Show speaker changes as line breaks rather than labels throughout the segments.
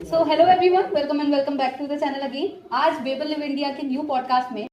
So hello everyone, welcome and welcome back to the channel again. आज वेबल live India के new podcast में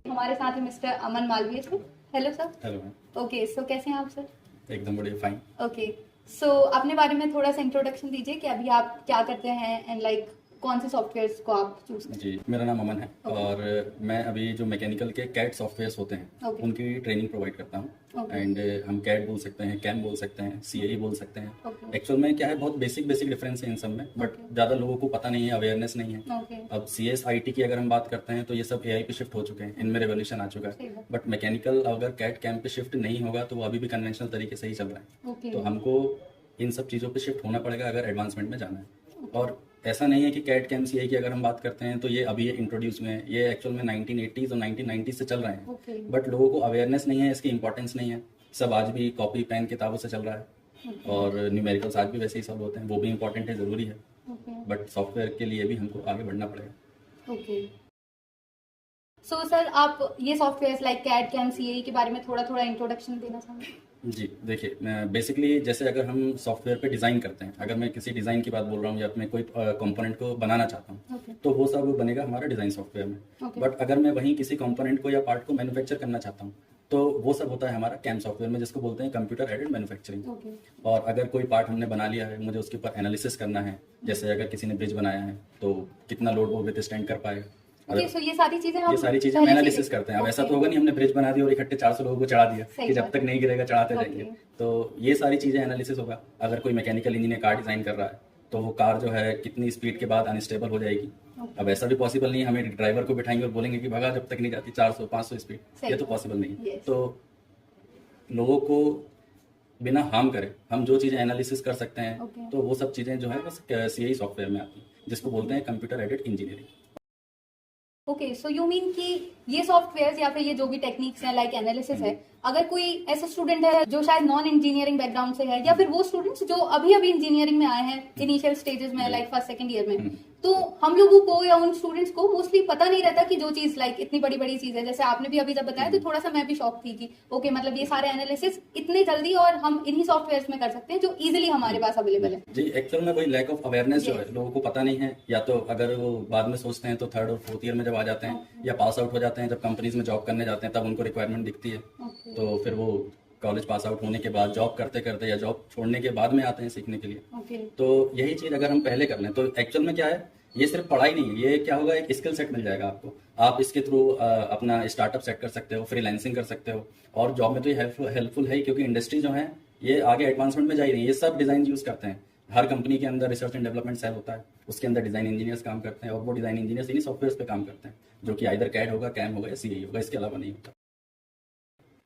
हमारे साथ है mister Aman Malviya sir. Hello sir.
Hello ma'am.
Okay, so कैसे हैं आप सर?
एकदम बढ़िया, फाइन।
ओके, सो अपने बारे में थोड़ा सा इंट्रोडक्शन दीजिए कि अभी आप क्या करते हैं एंड लाइक कौन से सॉफ्टवेयर्स को आप चूज करते हैं।
जी, मेरा नाम अमन है और मैं अभी जो मैकेनिकल के कैड सॉफ्टवेयर्स होते हैं उनकी ट्रेनिंग प्रोवाइड करता हूँ। एंड हम कैड बोल सकते हैं, कैम बोल सकते हैं, सीएई बोल सकते हैं। एक्चुअल में क्या है, बहुत बेसिक डिफरेंस है इन सब में, बट ज़्यादा लोगों को पता नहीं है, अवेयरनेस नहीं है। अब CSIT की अगर हम बात करते हैं तो ये सब AI पे शिफ्ट हो चुके हैं, इनमें रेवोल्यूशन आ चुका है। बट मैकेनिकल अगर कैड कैम पे शिफ्ट नहीं होगा तो वो अभी भी कन्वेंशनल तरीके से ही चल रहा है। तो हमको इन सब चीज़ों पे शिफ्ट होना पड़ेगा अगर एडवांसमेंट में जाना है। और ऐसा नहीं है कि कैड कैम सीआई की अगर हम बात करते हैं तो ये अभी ये इंट्रोड्यूस हुए हैं, ये एक्चुअल में 1980s और 1990s से चल रहे हैं। बट लोगों को अवेयरनेस नहीं है, इसकी इंपॉर्टेंस नहीं है। सब आज भी कॉपी पेन किताबों से चल रहा है और न्यूमेरिकल्स आज भी वैसे ही सॉल्व होते हैं, वो भी इंपॉर्टेंट है, ज़रूरी है। बट सॉफ्टवेयर के लिए भी हमको आगे बढ़ना पड़ेगा।
ओके, सो सर आप ये software like CAD CAM CAE के बारे में थोड़ा थोड़ा इंट्रोडक्शन देना चाहेंगे?
जी देखिए, बेसिकली जैसे अगर हम सॉफ्टवेयर पे डिज़ाइन करते हैं, अगर मैं किसी डिज़ाइन की बात बोल रहा हूँ या मैं कोई कंपोनेंट को बनाना चाहता हूँ तो वो सब बनेगा हमारा डिज़ाइन सॉफ्टवेयर में। बट अगर मैं वहीं किसी कंपोनेंट को या पार्ट को मैन्युफैक्चर करना चाहता हूँ तो वो सब होता है हमारा कैम सॉफ्टवेयर में, जिसको बोलते हैं कंप्यूटर एडेड मैन्युफैक्चरिंग। और अगर कोई पार्ट हमने बना लिया है, मुझे उसके ऊपर एनालिसिस करना है, जैसे अगर किसी ने ब्रिज बनाया है तो कितना लोड वो विथस्टैंड कर पाएगा।
सो ये सारी चीजें
हम एनालिसिस करते हैं। अब ऐसा तो होगा नहीं हमने ब्रिज बना दिया और इकट्ठे 400 लोगों को चढ़ा दिया कि जब तक नहीं गिरेगा चढ़ाते जाएंगे। तो ये सारी चीजें एनालिसिस होगा। अगर कोई मैकेनिकल इंजीनियर कार डिजाइन कर रहा है तो वो कार जो है कितनी स्पीड के बाद अनस्टेबल हो जाएगी। अब ऐसा भी पॉसिबल नहीं है हमें ड्राइवर को बिठाएंगे और बोलेंगे कि भगा जब तक नहीं जाती 400-500 स्पीड, ये तो पॉसिबल नहीं है। तो लोगों को बिना हार्म करे हम जो चीजें एनालिसिस कर सकते हैं तो वो सब चीजें जो है बस सीआई सॉफ्टवेयर में आती है, जिसको बोलते हैं computer aided engineering.
Okay, so you mean कि ये सॉफ्टवेयर या फिर ये जो भी टेक्निक्स हैं लाइक एनालिसिस है, अगर कोई ऐसा स्टूडेंट है जो शायद नॉन इंजीनियरिंग बैकग्राउंड से है या फिर वो स्टूडेंट्स जो अभी अभी इंजीनियरिंग में आए हैं इनिशियल स्टेजेस में लाइक फर्स्ट सेकंड ईयर में, तो हम लोगों को या उन स्टूडेंट्स को मोस्टली पता नहीं रहता कि जो चीज लाइक इतनी बड़ी बड़ी चीज है, जैसे आपने भी अभी जब बताया तो थोड़ा सा मैं भी शॉक थी कि ओके मतलब ये सारे एनालिसिस इतने जल्दी और हम इन्हीं सॉफ्टवेयर में कर सकते हैं जो इजीली हमारे पास अवेलेबल है।
जी, एक्चुअल में वही लैक ऑफ अवेयरनेस जो है, लोगों को पता नहीं है, या तो अगर वो बाद में सोचते हैं तो थर्ड और फोर्थ ईयर में जब आ जाते हैं या पास आउट हो जाते हैं, जब कंपनीज में जॉब करने जाते हैं तब उनको रिक्वायरमेंट दिखती है। तो फिर वो कॉलेज पास आउट होने के बाद जॉब करते करते या जॉब छोड़ने के बाद में आते हैं सीखने के लिए। तो यही चीज अगर हम पहले कर लें तो एक्चुअल में क्या है, ये सिर्फ पढ़ाई नहीं है, ये क्या होगा, एक स्किल सेट मिल जाएगा आपको। आप इसके थ्रू अपना स्टार्टअप सेट कर सकते हो, फ्रीलांसिंग कर सकते हो, और जॉब में तो ये हेल्पफुल है क्योंकि इंडस्ट्री जो है ये आगे एडवांसमेंट में जा ही रही है। ये सब डिजाइन यूज करते हैं, हर कंपनी के अंदर रिसर्च एंड डेवलपमेंट सेल होता है, उसके अंदर डिजाइन इंजीनियर्स काम करते हैं और वो डिजाइन इंजीनियर्स इन्हीं सॉफ्टवेयर पे काम करते हैं, जो कि आइदर कैड होगा, कैम होगा या सीआई होगा, इसके अलावा नहीं होता।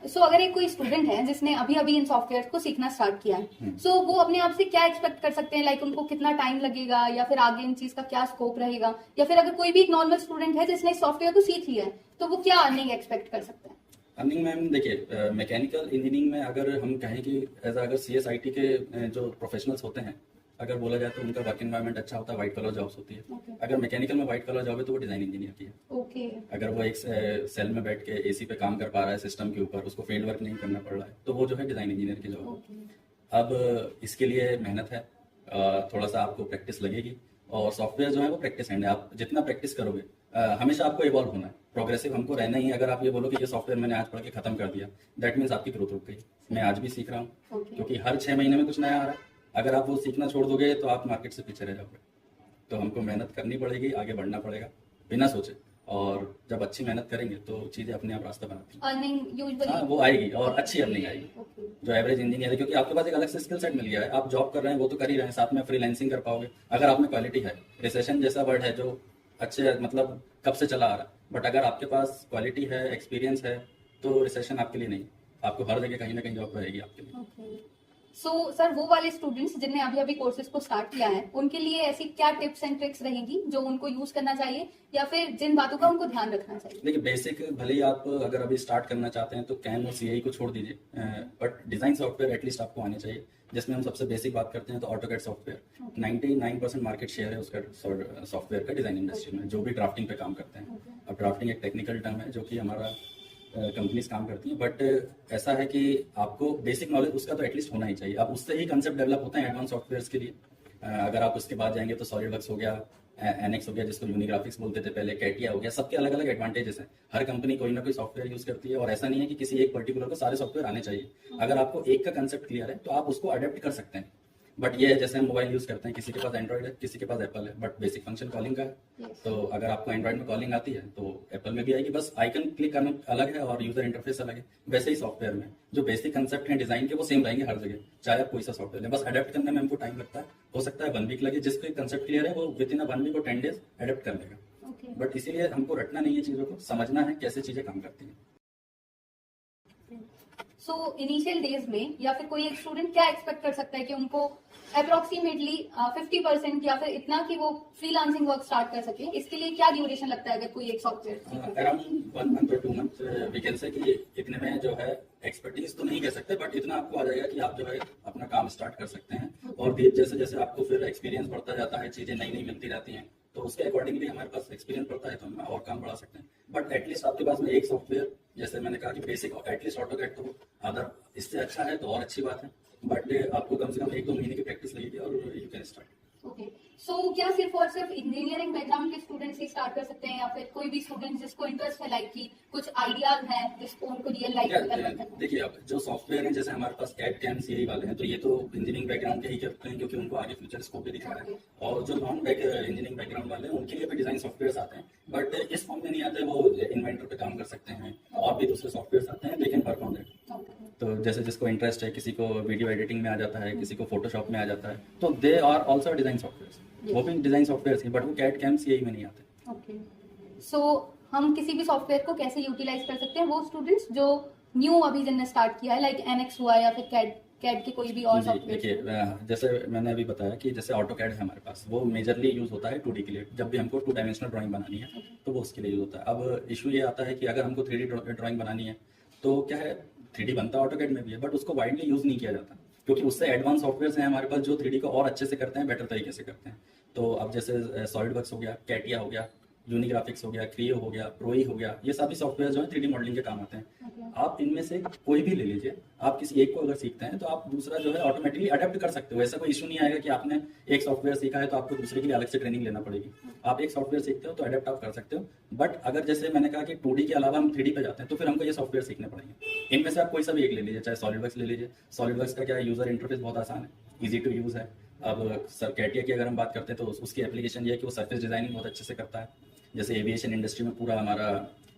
सो अगर एक कोई स्टूडेंट है जिसने अभी अभी इन सॉफ्टवेयर को सीखना स्टार्ट किया है, सो वो अपने आप से क्या एक्सपेक्ट कर सकते हैं, लाइक उनको कितना टाइम लगेगा या फिर आगे इन चीज का क्या स्कोप रहेगा, या फिर अगर कोई भी एक नॉर्मल स्टूडेंट है जिसने इस सॉफ्टवेयर को सीख लिया है तो वो क्या अर्निंग एक्सपेक्ट कर सकते हैं?
अर्निंग मैम देखिए, मैकेनिकल इंजीनियरिंग में अगर हम कहें कि एज अगर CSIT के जो प्रोफेशनल्स होते हैं, अगर बोला जाए तो उनका वर्क एनवायरनमेंट अच्छा होता है, व्हाइट कलर जॉब्स होती है। अगर मैकेनिकल में व्हाइट कलर जॉब है तो वो डिजाइन इंजीनियर की है। अगर वो एक सेल में बैठ के एसी पे काम कर पा रहा है सिस्टम के ऊपर, उसको फील्ड वर्क नहीं करना पड़ रहा है, तो वो जो है डिजाइन इंजीनियर की जॉब है। अब इसके लिए मेहनत है, थोड़ा सा आपको प्रैक्टिस लगेगी, और सॉफ्टवेयर जो है वो प्रैक्टिस हैंड है। आप जितना प्रैक्टिस करोगे, हमेशा आपको इवॉल्व होना है, प्रोग्रेसिव हमको रहना ही है। अगर आप ये बोलो कि ये सॉफ्टवेयर मैंने आज पढ़ के खत्म कर दिया, दैट मीन्स आपकी ग्रोथ रुक गई। मैं आज भी सीख रहा हूँ क्योंकि हर 6 महीने में कुछ नया आ रहा है। अगर आप वो सीखना छोड़ दोगे तो आप मार्केट से पीछे रह जाओगे। तो हमको मेहनत करनी पड़ेगी, आगे बढ़ना पड़ेगा बिना सोचे, और जब अच्छी मेहनत करेंगे तो चीजें अपने आप रास्ता बनाती हैं।
अर्निंग यूजुअली
हाँ, वो आएगी और अच्छी अर्निंग आएगी। जो एवरेज इंजीनियर है, क्योंकि आपके पास एक अलग से स्किल सेट मिल गया है, आप जॉब कर रहे हैं वो तो कर ही रहे हैं, साथ में फ्रीलांसिंग कर पाओगे अगर आप में क्वालिटी है। रिसेशन जैसा वर्ड है जो अच्छे मतलब कब से चला आ रहा है, बट अगर आपके पास क्वालिटी है, एक्सपीरियंस है, तो रिसेशन आपके लिए नहीं, आपको हर जगह कहीं ना कहीं जॉब रहेगी आपके लिए।
सो सर वो वाले स्टूडेंट्स जिनने अभी अभी कोर्सेज को स्टार्ट किया है उनके लिए ऐसी क्या टिप्स एंड ट्रिक्स रहेंगी जो उनको यूज करना चाहिए या फिर जिन बातों का उनको ध्यान रखना चाहिए?
देखिए बेसिक भले ही आप अगर अभी स्टार्ट करना चाहते हैं तो कैम और सीआई को छोड़ दीजिए, बट डिजाइन सॉफ्टवेयर एटलीस्ट आपको आने चाहिए। जिसमें हम सबसे बेसिक बात करते हैं तो ऑटोकैड सॉफ्टवेयर 99% मार्केट शेयर है उसका सॉफ्टवेयर का डिजाइन इंडस्ट्री में, जो भी ड्राफ्टिंग पे काम करते हैं। अब ड्राफ्टिंग एक टेक्निकल टर्म है जो कि हमारा कंपनीज काम करती हैं, बट ऐसा है कि आपको बेसिक नॉलेज उसका तो एटलीस्ट होना ही चाहिए। अब उससे ही कंसेप्ट डेवलप होते हैं एडवांस सॉफ्टवेयर्स के लिए। अगर आप उसके बाद जाएंगे तो सॉलिडवर्क्स हो गया, एनएक्स हो गया जिसको यूनिग्राफिक्स बोलते थे पहले, कैटिया हो गया, सबके अलग अलग एडवांटेजेस हैं। हर कंपनी कोई ना कोई सॉफ्टवेयर यूज करती है और ऐसा नहीं है कि किसी एक पर्टिकुलर को सारे सॉफ्टवेयर आने चाहिए। अगर आपको एक का कंसेप्ट क्लियर है तो आप उसको अडेप्ट कर सकते हैं। बट ये है जैसे हम मोबाइल यूज करते हैं, किसी के पास एंड्रॉइड है किसी के पास एप्पल है, बट बेसिक फंक्शन कॉलिंग का है। तो अगर आपको एंड्रॉइड में कॉलिंग आती है तो एप्पल में भी आएगी, बस आइकन क्लिक करना अलग है और यूजर इंटरफेस अलग है। वैसे ही सॉफ्टवेयर में जो बेसिक कंसेप्ट है डिजाइन के वो सेम रहेंगे हर जगह, चाहे आप कोई सा सॉफ्टवेयर लें। बस अडेप्ट करने में हमको टाइम लगता है, हो सकता है 1 वीक लगे। जिसके कंसेप्ट क्लियर है वो विद इन 1 वीक और 10 डेज अडेप्ट कर लेगा। बट इसीलिए हमको रटना नहीं है, चीजों को समझना है कैसे चीजें काम करती हैं।
सो इनिशियल डेज में या फिर कोई एक स्टूडेंट क्या एक्सपेक्ट कर सकता है कि उनको अप्रोक्सीमेटली 50% या फिर इतना कि वो फ्रीलांसिंग वर्क स्टार्ट कर सके, इसके लिए क्या ड्यूरेशन लगता है अगर कोई एक सॉफ्टवेयर?
अराउंड 1 मंथ और 2 मंथ वी कैन से कि इतने में जो है एक्सपर्टीज तो नहीं कह सकते, बट इतना आपको आ जाएगा कि आप जो है अपना काम स्टार्ट कर सकते हैं। और जैसे जैसे आपको फिर एक्सपीरियंस बढ़ता जाता है, चीजें नई नई मिलती रहती हैं, तो उसके अकॉर्डिंगली हमारे पास एक्सपीरियंस बढ़ता है तो हम और काम बढ़ा सकते हैं। बट एटलीस्ट आपके पास में एक सॉफ्टवेयर, जैसे मैंने कहा कि बेसिक एटलीस्ट ऑटोकैड, तो अदर इससे अच्छा है तो और अच्छी बात है। बट आपको कम से कम 1-2 महीने की प्रैक्टिस लगेगी और यू कैन स्टार्ट।
ओके, सो क्या सिर्फ और सिर्फ इंजीनियरिंग बैकग्राउंड के स्टूडेंट्स ही स्टार्ट कर सकते हैं या फिर कोई भी स्टूडेंट जिसको इंटरेस्ट है, लाइक कि कुछ आइडियाज हैं जिसको उनको रियल लाइफ में करना है?
देखिए अब जो सॉफ्टवेयर है जैसे हमारे पास कैड कैम सीआई वाले हैं तो ये तो इंजीनियरिंग बैकग्राउंड के ही करते हैं क्योंकि उनको आगे फ्यूचर स्कोप भी दिख रहा है। और जो नॉन इंजीनियरिंग बैकग्राउंड वाले हैं उनके लिए भी डिजाइन सॉफ्टवेयर आते हैं, बट इस फॉर्म में नहीं आते। वो इन्वेंटर पे काम कर सकते हैं और भी दूसरे सॉफ्टवेयर आते हैं, they can work on that. तो जैसे जिसको इंटरेस्ट है, किसी को वीडियो एडिटिंग में आ जाता है, किसी को फोटोशॉप में आ जाता है, तो they are also design software. वो भी डिजाइन सॉफ्टवेयर ही, बट वो कैड कैम सीआई में नहीं आते।
ओके, सो हम किसी भी सॉफ्टवेयर को कैसे यूटिलाइज कर सकते हैं वो स्टूडेंट्स जो न्यू अभी जिनने स्टार्ट किया है, लाइक एनएक्स हुआ या फिर कैड के कोई भी और सॉफ्टवेयर?
देखिए जैसे मैंने अभी बताया कि जैसे ऑटोकैड है हमारे पास, वो मेजरली यूज होता है 2D के लिए। जब भी हमको 2 डायमेंशनल ड्राइंग बनानी है तो वो उसके लिए यूज होता है। अब इशू ये आता है कि अगर हमको 3D ड्राइंग बनानी है तो क्या है, 3D बनता है ऑटोकैड में भी है, बट उसको वाइडली यूज नहीं किया जाता क्योंकि उससे एडवांस सॉफ्टवेयर हैं हमारे पास जो 3D को और अच्छे से करते हैं, बेटर तरीके से करते हैं। तो अब जैसे सॉलिडवर्क्स हो गया, कैटिया हो गया, यूनिग्राफिक्स हो गया, क्रियो हो गया, प्रोई हो गया, ये सभी सॉफ्टवेयर जो है 3D मॉडलिंग के काम आते हैं। आप इनमें से कोई भी ले लीजिए, आप किसी एक को अगर सीखते हैं तो आप दूसरा जो है ऑटोमेटिकली अडेप्ट कर सकते हो। ऐसा कोई इशू नहीं आएगा कि आपने एक सॉफ्टवेयर सीखा है तो आपको दूसरे के लिए अलग से ट्रेनिंग लेना पड़ेगी। आप एक सॉफ्टवेयर सीखते हो तो अडेप्ट आप कर सकते हो। बट अगर जैसे मैंने कहा कि 2D के अलावा हम 3D पे जाते हैं तो फिर हमको ये सॉफ्टवेयर सीखने पड़ेंगे। इनमें से आप कोई सा भी एक ले लीजिए, चाहे सॉलिडवर्क्स ले लीजिए। सॉलिडवर्क्स का क्या है, यूजर इंटरफेस बहुत आसान है, ईजी टू यूज है। अब सर कैटिया की अगर हम बात करते हैं तो उसकी एप्लीकेशन ये है कि वो सरफेस डिजाइनिंग बहुत अच्छे से करता है। जैसे एविएशन इंडस्ट्री में पूरा हमारा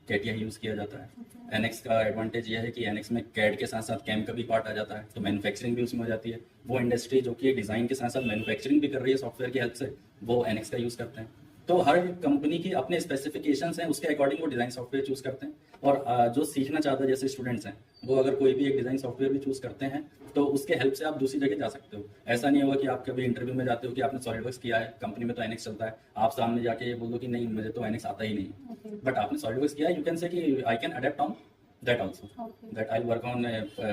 कैटिया यूज किया जाता है। एनएक्स का एडवांटेज ये है कि एनएक्स में कैड के साथ साथ कैम का भी पार्ट आ जाता है, तो मैन्युफैक्चरिंग भी उसमें हो जाती है। वो इंडस्ट्री जो कि डिजाइन के साथ साथ मैन्युफैक्चरिंग भी कर रही है सॉफ्टवेयर की हेल्प से, वो एनएक्स का यूज करते हैं। तो हर कंपनी की अपने स्पेसिफिकेशंस हैं, उसके अकॉर्डिंग वो डिजाइन सॉफ्टवेयर चूज करते हैं। और जो सीखना चाहता है जैसे स्टूडेंट्स हैं, वो अगर कोई भी एक डिजाइन सॉफ्टवेयर भी चूज करते हैं तो उसके हेल्प से आप दूसरी जगह जा सकते हो। ऐसा नहीं होगा कि आप कभी इंटरव्यू में जाते हो कि आपने सॉलिडवर्क्स किया है, कंपनी में तो एनएक्स चलता है, आप सामने जाके ये बोल दो कि नहीं मुझे तो एनएक्स आता ही नहीं, बट आपने सॉलिडवर्क्स किया है, यू कैन से कि I can adapt on that also that I'll work on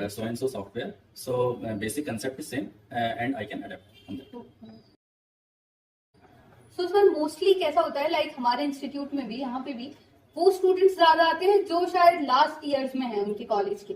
so and so software, so basic concept is same and I can adapt on that.
So sir mostly कैसा होता है, like हमारे institute में भी, यहाँ पे भी वो स्टूडेंट्स ज्यादा आते हैं जो शायद लास्ट ईयर्स में है उनके कॉलेज के।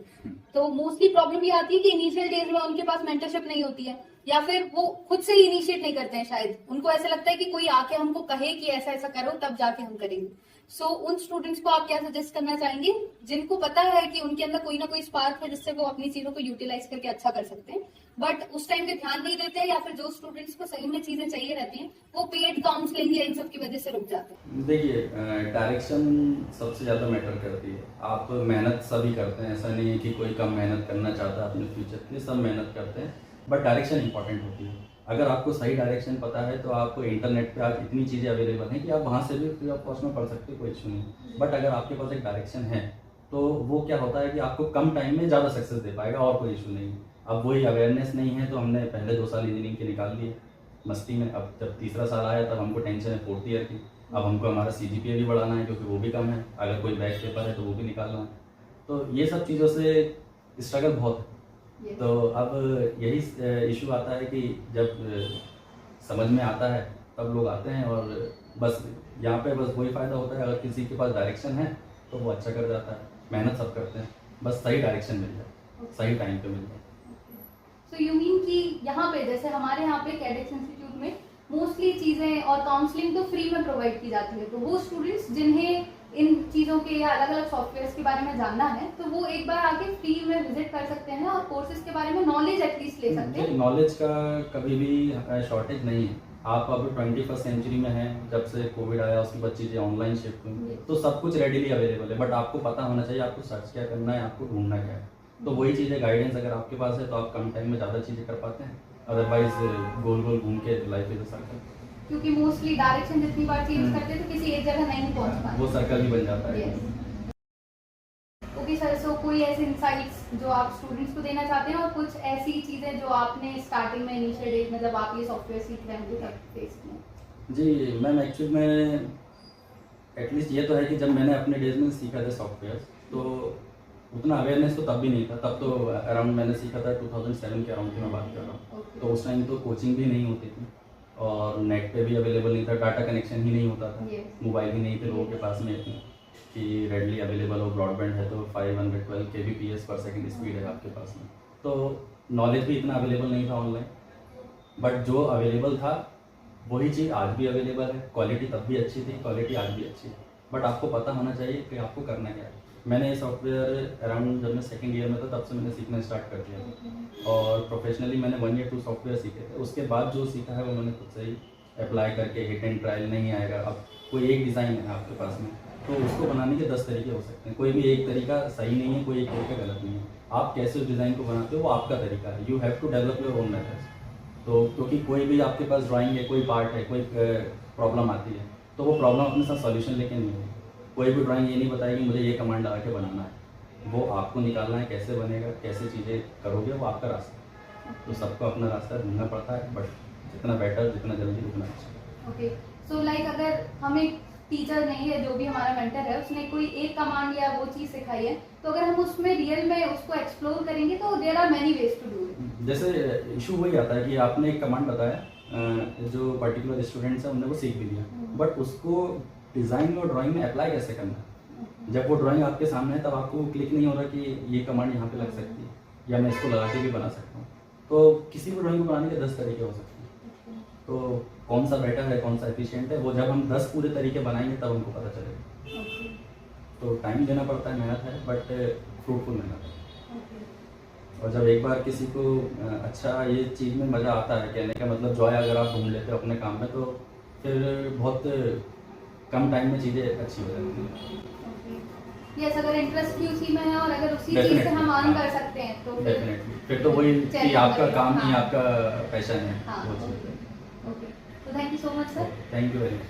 तो मोस्टली प्रॉब्लम ये आती है कि इनिशियल डेज में उनके पास मेंटरशिप नहीं होती है या फिर वो खुद से ही इनिशिएट नहीं करते हैं। शायद उनको ऐसा लगता है कि कोई आके हमको कहे कि ऐसा ऐसा करो तब जाके हम करेंगे। सो उन स्टूडेंट्स को आप क्या सजेस्ट करना चाहेंगे जिनको पता है कि उनके अंदर कोई ना कोई स्पार्क है जिससे वो अपनी चीजों को यूटिलाइज करके अच्छा कर सकते हैं, बट उस टाइम पे ध्यान नहीं देते हैं, या फिर जो स्टूडेंट्स को सही में चीजें चाहिए रहती हैं वो पेड काउंसलिंग या इन सब की वजह से रुक जाते हैं?
देखिए डायरेक्शन सबसे ज़्यादा मैटर करती है। आप मेहनत सभी करते हैं, ऐसा नहीं है कि कोई कम मेहनत करना चाहता है अपने फ्यूचर के लिए, सब मेहनत करते हैं, बट डायरेक्शन इंपॉर्टेंट होती है। अगर आपको सही डायरेक्शन पता है तो आपको इंटरनेट पे आज इतनी चीज़ें अवेलेबल हैं कि आप वहाँ से भी फ्री ऑफ कॉस्ट में पढ़ सकते हो, कोई इशू नहीं। बट अगर आपके पास एक डायरेक्शन है तो वो क्या होता है कि आपको कम टाइम में ज़्यादा सक्सेस दे पाएगा और कोई इशू नहीं है। अब वही अवेयरनेस नहीं है, तो हमने पहले 2 साल इंजीनियरिंग के निकाल लिए मस्ती में। अब जब तीसरा साल आया तब हमको टेंशन है 4th ईयर की। अब हमको हमारा CGPA भी बढ़ाना है क्योंकि वो भी कम है, अगर कोई बैक पेपर है तो वो भी निकालना है। तो ये सब चीज़ों से स्ट्रगल बहुत है। तो अब यही इशू आता है कि जब समझ में आता है तब लोग आते हैं, और बस यहाँ पे बस वही फ़ायदा होता है, अगर किसी के पास डायरेक्शन है तो वो अच्छा कर जाता है। मेहनत सब करते हैं, बस सही डायरेक्शन मिल जाए, सही टाइम पे मिल जाए।
सो यू मीन कि यहाँ पे जैसे हमारे यहाँ पे कैडेट्स इंस्टीट्यूट में मोस्टली चीजें और काउंसलिंग तो फ्री में प्रोवाइड की जाती है, तो वो स्टूडेंट्स जिन्हें इन चीजों के या अलग अलग सॉफ्टवेयर के बारे में जानना है तो वो एक बार आके फ्री में विजिट कर सकते हैं और कोर्सेज के बारे में नॉलेज एटलीस्ट ले सकते हैं।
नॉलेज का कभी भी शॉर्टेज नहीं है। आप अब 21st सेंचुरी में हैं, जब से कोविड आया उसके बाद चीज़ें ऑनलाइन शिफ्ट हुई, तो सब कुछ रेडीली अवेलेबल है। बट आपको पता होना चाहिए आपको सर्च क्या करना है, आपको ढूंढना क्या है। तो वही चीज़ें गाइडेंस अगर आपके पास है तो आप कम टाइम में ज़्यादा चीज़ें कर पाते हैं, अदरवाइज गोल गोल घूम के लाइफ इज अ सर्कल।
क्योंकि मोस्टली डायरेक्शन जितनी बार चेंज करते हैं तो किसी एक जगह नहीं पहुंच पाते,
वो सर्कल ही बन जाता है।
ओके सर, सो कोई ऐसे इंसाइट्स जो आप स्टूडेंट्स को देना चाहते हैं और कुछ ऐसी चीजें जो आपने स्टार्टिंग में इनिशियल डेज में जब आप ये सॉफ्टवेयर सीख रहे होंगे तब फेस किए?
जी मैम, एक्चुअली में एटलीस्ट ये तो है कि जब मैंने अपने डेज में सीखा था सॉफ्टवेयर, तो उतना अवेयरनेस तो तब भी नहीं था। तब तो अराउंड मैंने सीखा था 2007 के अराउंड की मैं बात कर रहा हूँ। तो उस टाइम तो कोचिंग भी नहीं होती थी और नेट पे भी अवेलेबल नहीं था, डाटा कनेक्शन ही नहीं होता था, मोबाइल ही नहीं थे लोगों के पास में इतने कि रेडली अवेलेबल हो। ब्रॉडबैंड है तो 512 kbps पर सेकेंड स्पीड है आपके पास में, तो नॉलेज भी इतना अवेलेबल नहीं था ऑनलाइन। बट जो अवेलेबल था वही चीज़ आज भी अवेलेबल है। क्वालिटी तब भी अच्छी थी, क्वालिटी आज भी अच्छी है, बट आपको पता होना चाहिए कि आपको करना क्या है। मैंने ये सॉफ्टवेयर अराउंड जब मैं 2nd ईयर में था तब से मैंने सीखना स्टार्ट कर दिया, और प्रोफेशनली मैंने 1 या 2 सॉफ्टवेयर सीखे थे। उसके बाद जो सीखा है वो मैंने खुद से ही अप्लाई करके, हिट एंड ट्रायल नहीं आएगा। अब कोई एक डिज़ाइन है आपके पास में तो उसको बनाने के 10 तरीके हो सकते हैं, कोई भी एक तरीका सही नहीं है, कोई एक तरीका गलत नहीं है। आप कैसे उस डिज़ाइन को बनाते हो वो आपका तरीका है, you have to develop your own methods. तो क्योंकि कोई भी आपके पास ड्राइंग है, कोई पार्ट है, कोई प्रॉब्लम आती है तो वो प्रॉब्लम अपने साथ सॉल्यूशन लेके नहीं है। कोई भी ड्राइंग ये नहीं बताएगी मुझे ये कमांड लगा के बनाना है, वो आपको निकालना है कैसे बनेगा, कैसे चीज़ें करोगे, वो आपका रास्ता है। तो सबको अपना रास्ता ढूंढना पड़ता है, बट जितना बेटर, जितना जल्दी उतना अच्छा।
ओके, सो लाइक अगर हमें टीचर नहीं है, जो भी हमारा मेंटर है, उसने कोई एक कमांड या वो चीज़ सिखाई है, तो अगर हम उसमें रियल में उसको एक्सप्लोर करेंगे तो there are many ways to do it.
जैसे इशू वही आता है कि आपने एक कमांड बताया, जो पर्टिकुलर स्टूडेंट्स हैं उन्होंने वो सीख भी लिया, बट उसको डिज़ाइन और ड्राइंग में अप्लाई कैसे करना है। जब वो ड्राइंग आपके सामने है तब आपको क्लिक नहीं हो रहा कि ये कमांड यहाँ पे लग सकती है या मैं इसको लगा के भी बना सकता हूँ। तो किसी भी ड्राइंग को बनाने के 10 तरीके हो सकते हैं, तो कौन सा बेटर है, कौन सा एफिशिएंट है, वो जब हम 10 पूरे तरीके बनाएंगे तब हमको पता चलेगा। तो टाइम देना पड़ता है, मेहनत है, बट फ्रूटफुल मेहनत है। और जब एक बार किसी को अच्छा ये चीज़ में मज़ा आता है, कहने का मतलब जॉय अगर आप ढूंढ लेते हो अपने काम में, तो फिर बहुत कम टाइम में चीज़ें अच्छी हो जाती हैं।
यस, अगर इंटरेस्ट भी उसी में है और अगर उसी चीज़ से हम अर्न कर सकते हैं तो
डेफिनेटली फिर तो वही कि आपका काम ही आपका पैशन है, वो चीज़ है।
ओके, तो thank you so much sir.
Thank you very much.